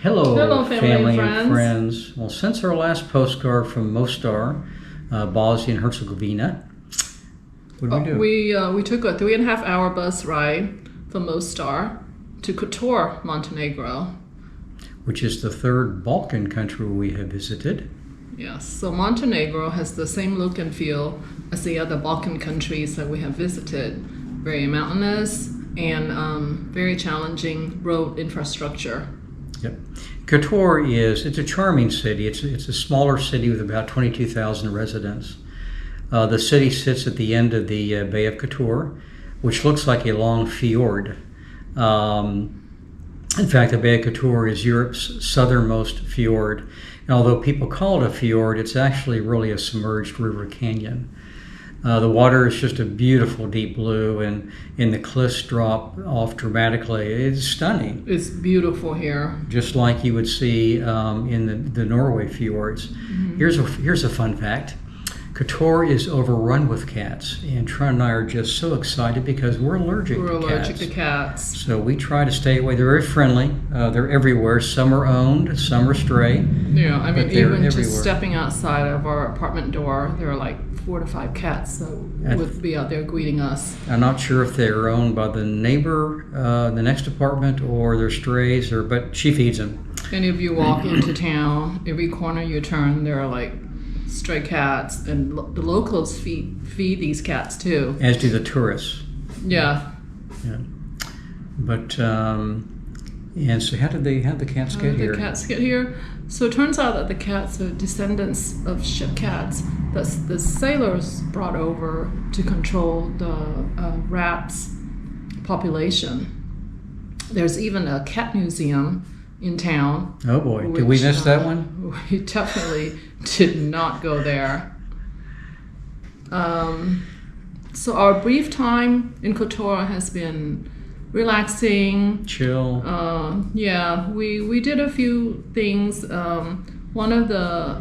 Hello, family and friends. Well, since our last postcard from Mostar, Bosnia and Herzegovina, what did we do? We took a 3.5 hour bus ride from Mostar to Kotor, Montenegro. Which is the third Balkan country we have visited. Yes, so Montenegro has the same look and feel as the other Balkan countries that we have visited. Very mountainous and very challenging road infrastructure. Yep. Kotor it's a charming city. It's a smaller city with about 22,000 residents. The city sits at the end of the Bay of Kotor, which looks like a long fjord. In fact, the Bay of Kotor is Europe's southernmost fjord. And although people call it a fjord, it's actually really a submerged river canyon. The water is just a beautiful deep blue, and the cliffs drop off dramatically. It's stunning. It's beautiful here. Just like you would see in the Norway fjords. Mm-hmm. Here's a fun fact. Kotor is overrun with cats, and Tran and I are just so excited because we're allergic to cats. So we try to stay away. They're very friendly. They're everywhere. Some are owned, some are stray. Yeah, I mean, even everywhere. Just stepping outside of our apartment door, there are like 4 to 5 cats that would be out there greeting us. I'm not sure if they're owned by the neighbor, the next apartment, or they're strays, but she feeds them. And if you walk into town, every corner you turn, there are like stray cats, and the locals feed these cats too. As do the tourists. Yeah. Yeah. But and so how did the cats get here? The cats get here. So it turns out that the cats are descendants of ship cats that the sailors brought over to control the rats population. There's even a cat museum in town. Oh boy, did we miss that one? We definitely did not go there. So our brief time in Kotor has been relaxing, chill. Yeah, we did a few things. One of the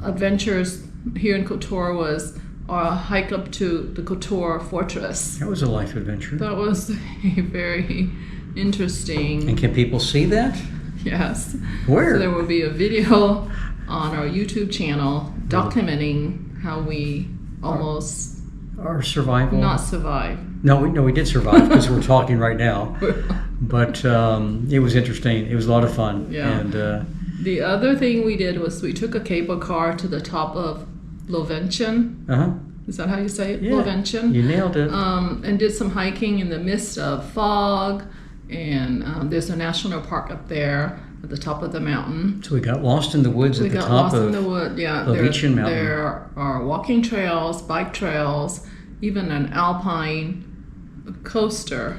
adventures here in Kotor was our hike up to the Kotor fortress. That was a life adventure. That was a very interesting. And can people see that? Yes. Where? So there will be a video on our YouTube channel documenting how we almost our survival. Not survived. No, we did survive because we're talking right now. But it was interesting. It was a lot of fun. Yeah. And the other thing we did was we took a cable car to the top of Lovenchen. Uh-huh. Is that how you say it? Yeah, Lovenchen. you nailed it. And did some hiking in the midst of fog. And there's a national park up there at the top of the mountain. So we got lost in the woods at the top of Lovenchen Mountain. There are walking trails, bike trails, even an alpine coaster,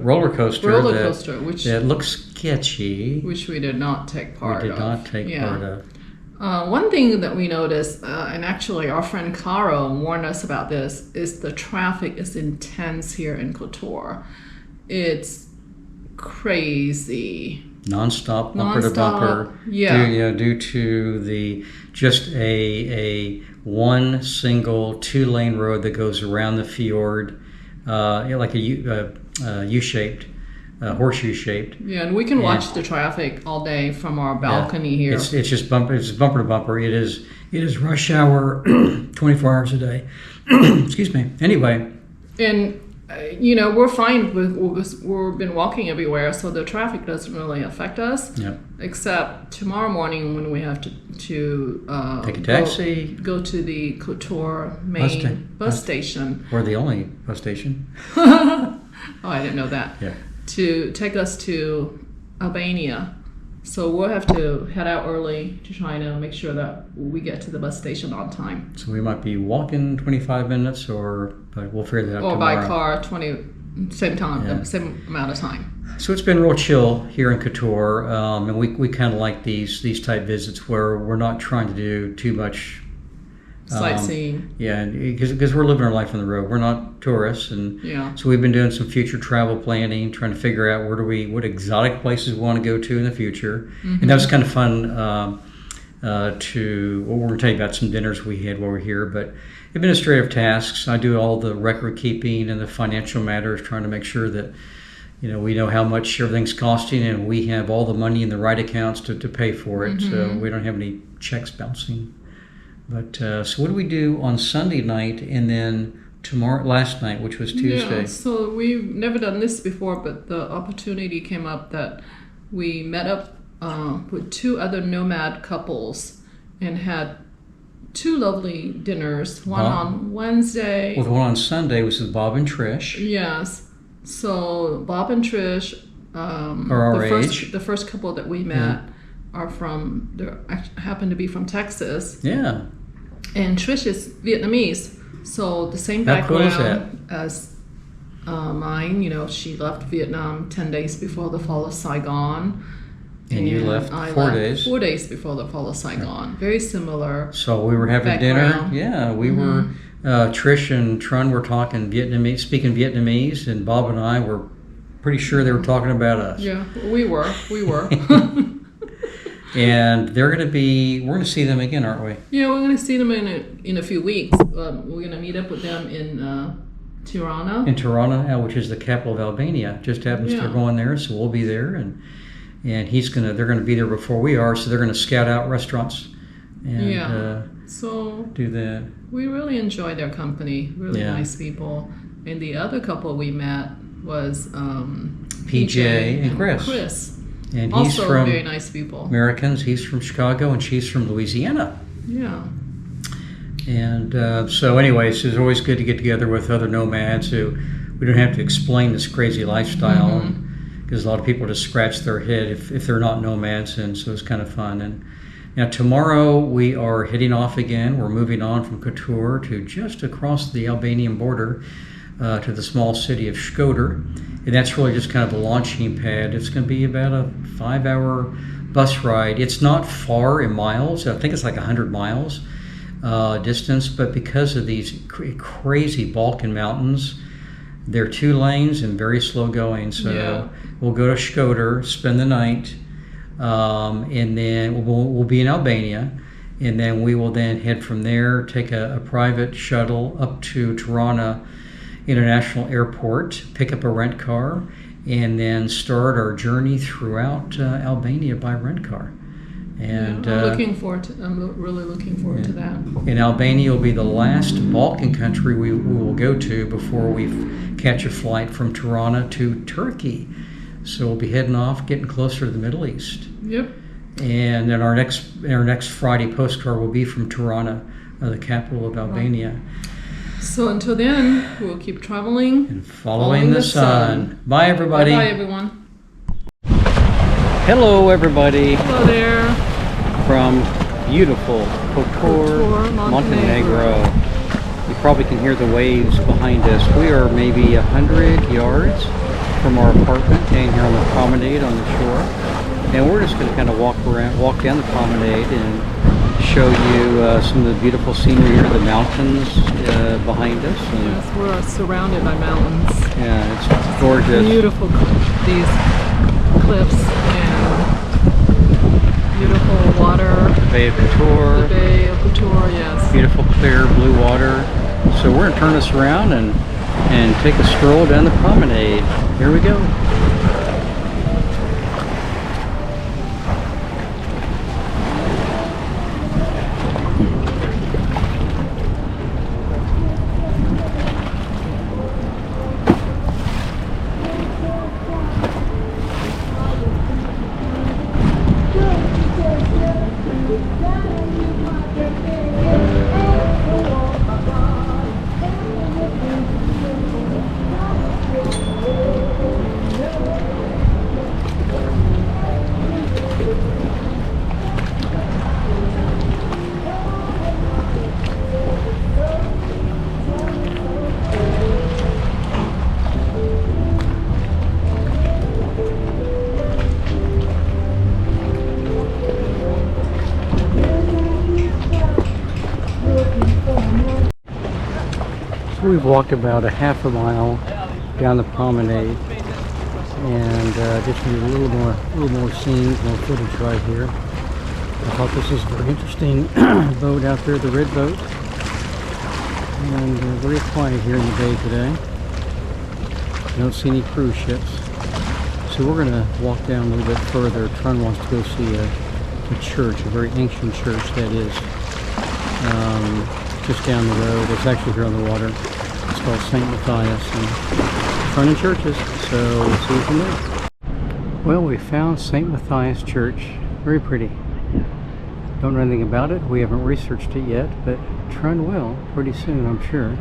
roller coaster, which looks sketchy, which we did not take part of. Part of. One thing that we noticed, and actually our friend Caro warned us about this, is the traffic is intense here in Kotor. It's crazy. Non-stop, bumper to bumper. Yeah. Due to the just a one single 2-lane road that goes around the fjord, like a U-shaped, horseshoe shaped. Yeah, and we can watch the traffic all day from our balcony here. It's just bumper to bumper. It is rush hour, 24 hours a day. Excuse me. Anyway. And we're fine. We've been walking everywhere, so the traffic doesn't really affect us. Yep. Except tomorrow morning when we have to take a taxi, go to the Kotor main bus station. We're the only bus station. Oh, I didn't know that. Yeah. To take us to Albania. So we'll have to head out early to try to make sure that we get to the bus station on time. So we might be walking 25 minutes, but we'll figure that out or tomorrow. By car, same amount of time. So it's been real chill here in Kotor, and we kind of like these type visits where we're not trying to do too much sightseeing. Because we're living our life on the road. We're not tourists, and so we've been doing some future travel planning, trying to figure out what exotic places we want to go to in the future. Mm-hmm. And that was kind of fun. We're going to tell you about some dinners we had while we're here, but administrative tasks. I do all the record keeping and the financial matters, trying to make sure that we know how much everything's costing, and we have all the money in the right accounts to pay for it. So we don't have any checks bouncing. But so what do we do on Sunday night, and then last night, which was Tuesday? Yeah, so we've never done this before, but the opportunity came up that we met up with 2 other nomad couples and had 2 lovely dinners. One on Wednesday. Well, the one on Sunday was with Bob and Trish. Yes. So Bob and Trish, are our age. The first couple that we met happen to be from Texas. Yeah. And Trish is Vietnamese. So the same background as mine. She left Vietnam 10 days before the fall of Saigon. And you left 4 days. 4 days before the fall of Saigon. Very similar. So we were having dinner. Yeah, we were. Trish and Trun were speaking Vietnamese, and Bob and I were pretty sure they were talking about us. Yeah, we were. And we're going to see them again, aren't we? Yeah, we're going to see them in a few weeks. We're going to meet up with them in Tirana. In Tirana, which is the capital of Albania. Just happens they're going there, so we'll be there, and they're going to be there before we are, so they're going to scout out restaurants and so do that. We really enjoyed their company. Really nice people. And the other couple we met was PJ and Chris. And he's also from very nice people. Americans. He's from Chicago, and she's from Louisiana. Yeah. And so anyways, it's always good to get together with other nomads who we don't have to explain this crazy lifestyle, because a lot of people just scratch their head if they're not nomads, and so it's kind of fun. And now tomorrow we are heading off again. We're moving on from Kotor to just across the Albanian border to the small city of Kotor. And that's really just kind of a launching pad. It's going to be about a 5-hour bus ride. It's not far in miles. I think it's like 100 miles distance, but because of these crazy Balkan mountains, they're 2 lanes and very slow going. So we'll go to Kotor, spend the night, and then we'll be in Albania, and then we will then head from there, take a private shuttle up to Tirana International Airport, pick up a rent car, and then start our journey throughout Albania by rent car. And I'm really looking forward to that. And Albania will be the last Balkan country we will go to before we catch a flight from Tirana to Turkey. So we'll be heading off, getting closer to the Middle East. Yep. And then our next Friday postcard will be from Tirana, the capital of Albania. So until then, we'll keep traveling and following the sun. Bye, everybody. Bye, everyone. Hello, everybody. Hello there. From beautiful Kotor, Montenegro. You probably can hear the waves behind us. We are maybe 100 yards from our apartment, down here on the promenade on the shore. And we're just going to kind of walk down the promenade and show you some of the beautiful scenery here, the mountains behind us. And yes, we're surrounded by mountains. Yeah, it's gorgeous. Beautiful, these cliffs and beautiful water. The Bay of Kotor. The Bay of Kotor, yes. Beautiful, clear blue water. So we're going to turn this around and take a stroll down the promenade. Here we go. We've walked about a half a mile down the promenade, and just need a little more scenes, more footage right here. I thought this was a very interesting boat out there, the red boat, and very quiet here in the bay today. I don't see any cruise ships. So we're going to walk down a little bit further. Trun wants to go see a church, a very ancient church that is just down the road. It's actually here on the water. It's called St. Matthias and Trun and churches. So we'll see you from there. Well, we found St. Matthias Church. Very pretty. Don't know anything about it. We haven't researched it yet, but Trun will pretty soon, I'm sure.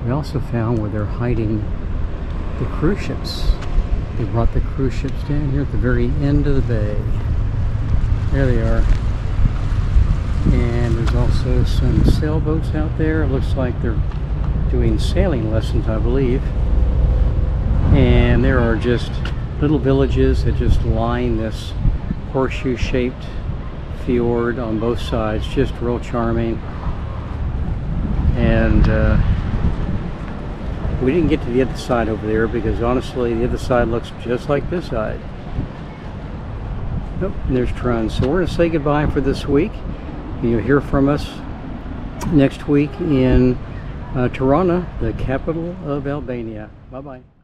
We also found where they're hiding the cruise ships. They brought the cruise ships down here at the very end of the bay. There they are. And there's also some sailboats out there. It looks like they're doing sailing lessons, I believe. And there are just little villages that just line this horseshoe-shaped fjord on both sides. Just real charming. And we didn't get to the other side over there because honestly the other side looks just like this side. Oh, and there's Trun. So we're going to say goodbye for this week. You'll hear from us next week in Tirana, the capital of Albania. Bye-bye.